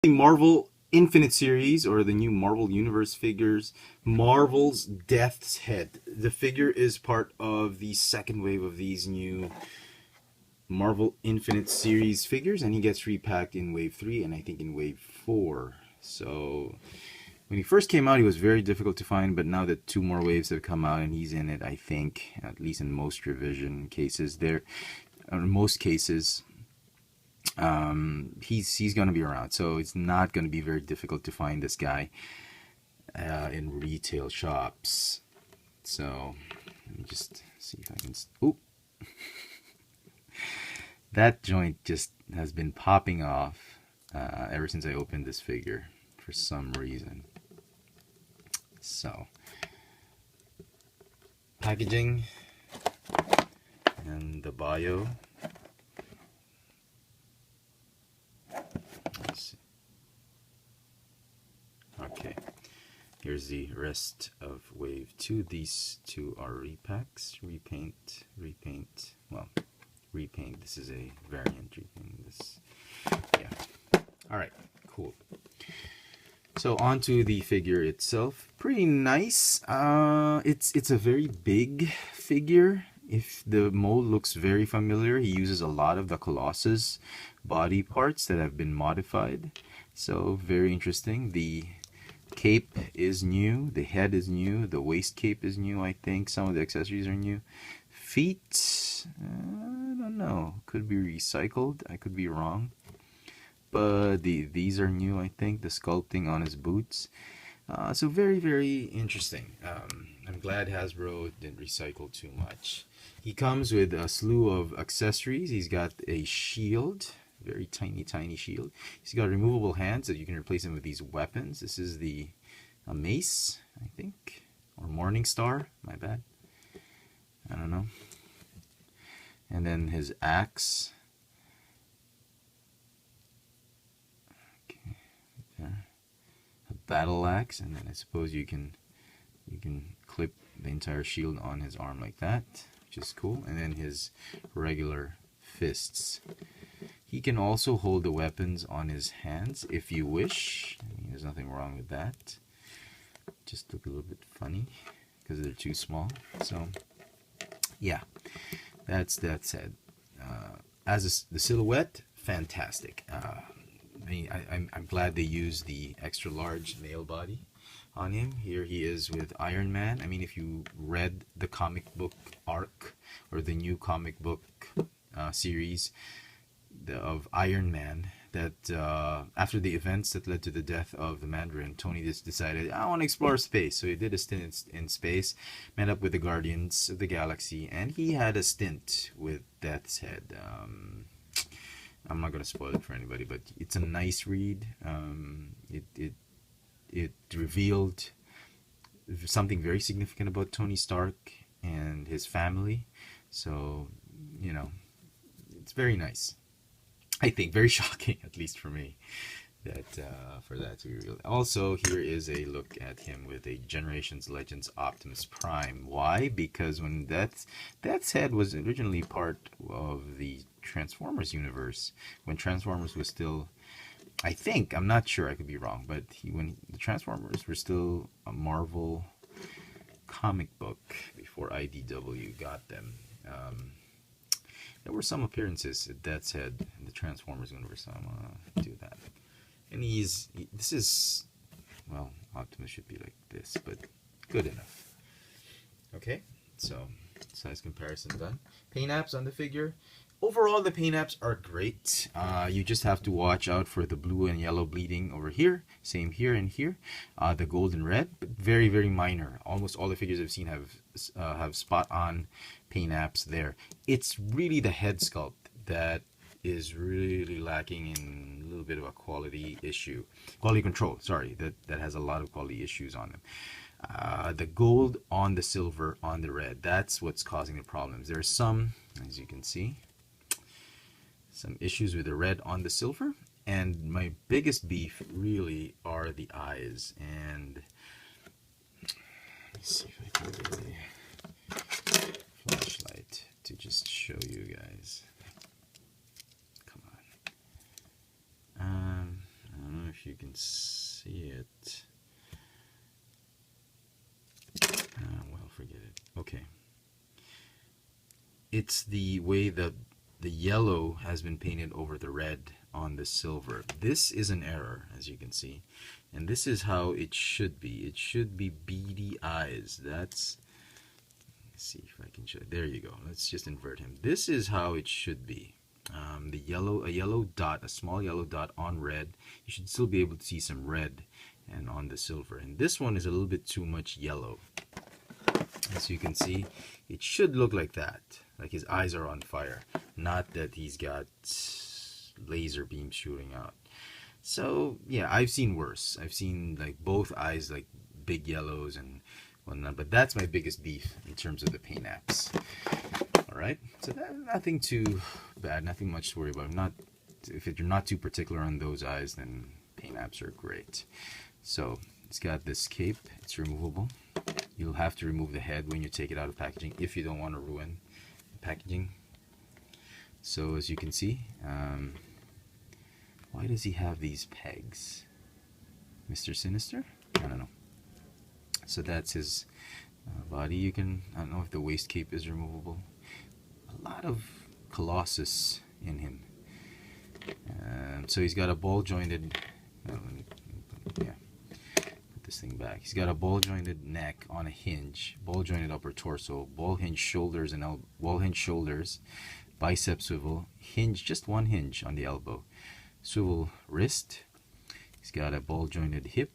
The Marvel Infinite Series, or the new Marvel Universe figures, Marvel's Death's Head. The figure is part of the second wave of these new Marvel Infinite Series figures, and he gets repacked in Wave 3 and I think in Wave 4. So when he first came out, he was very difficult to find, but now that two more waves have come out and he's in it, I think, at least in most revision cases, he's going to be around. So it's not going to be very difficult to find this guy in retail shops. So let me just see if I can. Oop. That joint just has been popping off ever since I opened this figure for some reason. So, packaging and the bio. Let's see. Okay, here's the rest of Wave 2. These two are repacks, repaint. Well, repaint. This is a variant repaint. This, yeah. All right, cool. So onto the figure itself. Pretty nice. It's a very big figure. If the mold looks very familiar, he uses a lot of the Colossus body parts that have been modified. So very interesting. The cape is new. The head is new. The waist cape is new, I think. Some of the accessories are new. Feet, I don't know. Could be recycled. I could be wrong. But these are new, I think. The sculpting on his boots. So very, very interesting. I'm glad Hasbro didn't recycle too much. He comes with a slew of accessories. He's got a shield, very tiny shield. He's got removable hands so you can replace him with these weapons. This is the mace, I think, or Morning Star. My bad. I don't know. And then his axe. Okay, there. A battle axe, and then I suppose you can clip the entire shield on his arm like that, which is cool. And then his regular fists. He can also hold the weapons on his hands if you wish. I mean, there's nothing wrong with that. Just look a little bit funny because they're too small. So yeah, that's that said. As the silhouette, fantastic. I mean, I'm glad they used the extra large nail body on him. Here he is with Iron Man. I mean, if you read the comic book arc or the new comic book series of Iron Man, that after the events that led to the death of the Mandarin, Tony just decided, I want to explore space. So he did a stint in space, met up with the Guardians of the Galaxy, and he had a stint with Death's Head. I'm not going to spoil it for anybody, but it's a nice read. It revealed something very significant about Tony Stark and his family. So, you know, it's very nice. I think very shocking, at least for me, that for that to be revealed. Also, here is a look at him with a Generations Legends Optimus Prime. Why? Because when Death's Head was originally part of the Transformers universe, when Transformers was still, I think, I'm not sure, I could be wrong, but when the Transformers were still a Marvel comic book before IDW got them. There were some appearances at Death's Head in the Transformers universe, so I'm gonna do that. And this is, well, Optimus should be like this, but good enough. Okay, so size comparison done. Paint apps on the figure. Overall, the paint apps are great. You just have to watch out for the blue and yellow bleeding over here. Same here and here. The gold and red, but very, very minor. Almost all the figures I've seen have spot-on paint apps there. It's really the head sculpt that is really lacking in a little bit of a quality issue. Quality control, sorry, that has a lot of quality issues on them. The gold on the silver on the red, that's what's causing the problems. There's some, as you can see, some issues with the red on the silver, and my biggest beef really are the eyes. And let's see if I can get a flashlight to just show you guys. Come on. you can see it. Well, forget it. Okay. It's the way that the yellow has been painted over the red on the silver. This is an error, as you can see. And this is how it should be. It should be beady eyes. Let's see if I can show it. There you go. Let's just invert him. This is how it should be. A yellow dot, a small yellow dot on red. You should still be able to see some red and on the silver. And this one is a little bit too much yellow. As you can see, it should look like that. Like his eyes are on fire. Not that he's got laser beams shooting out. So yeah, I've seen worse. I've seen like both eyes like big yellows and whatnot, but that's my biggest beef in terms of the paint apps. Alright, so nothing too bad, nothing much to worry about. If you're not too particular on those eyes, then paint apps are great. So it's got this cape, it's removable. You'll have to remove the head when you take it out of packaging if you don't want to ruin the packaging. So as you can see, why does he have these pegs? Mr. Sinister? I don't know. So that's his body. I don't know if the waist cape is removable. A lot of Colossus in him. So he's got a ball jointed, put this thing back. He's got a ball jointed neck on a hinge, ball jointed upper torso, ball hinge shoulders bicep swivel, hinge, just one hinge on the elbow, swivel wrist. He's got a ball jointed hip,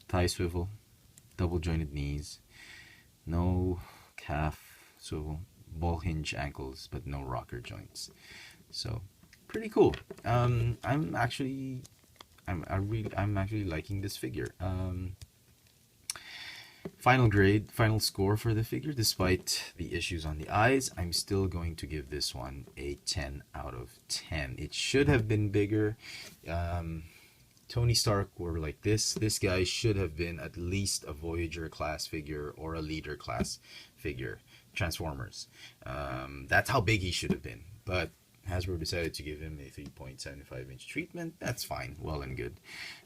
thigh swivel, double jointed knees, no calf swivel, ball hinge ankles, but no rocker joints. So pretty cool. I'm actually liking this figure. Final score for the figure, despite the issues on the eyes, I'm still going to give this one a 10 out of 10. It should have been bigger. Tony Stark were like this. This guy should have been at least a Voyager class figure or a Leader class figure. Transformers. That's how big he should have been. But Hasbro decided to give him a 3.75-inch treatment. That's fine, well and good.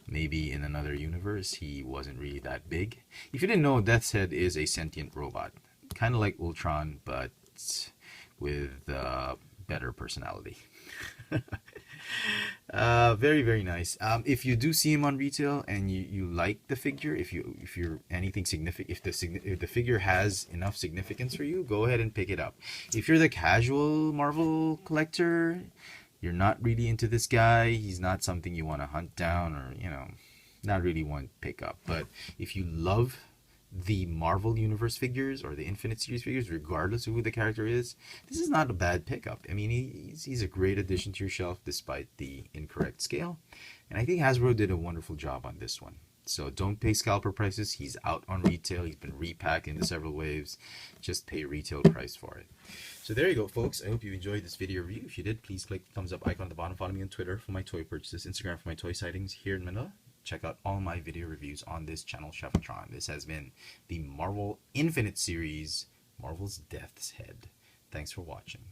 Maybe in another universe he wasn't really that big. If you didn't know, Death's Head is a sentient robot. Kind of like Ultron, but with better personality. Very, very nice. If you do see him on retail and you like the figure, if you're anything significant, if the figure has enough significance for you, go ahead and pick it up. If you're the casual Marvel collector, you're not really into this guy, he's not something you want to hunt down, or not really want to pick up. But if you love the Marvel Universe figures or the Infinite Series figures, regardless of who the character is, this is not a bad pickup. I mean, he's a great addition to your shelf despite the incorrect scale. And I think Hasbro did a wonderful job on this one. So don't pay scalper prices. He's out on retail. He's been repacked into several waves. Just pay retail price for it. So there you go, folks. I hope you enjoyed this video review. If you did, please click the thumbs up icon at the bottom. Follow me on Twitter for my toy purchases, Instagram for my toy sightings here in Manila. Check out all my video reviews on this channel, Chefatron. This has been the Marvel Infinite Series, Marvel's Death's Head. Thanks for watching.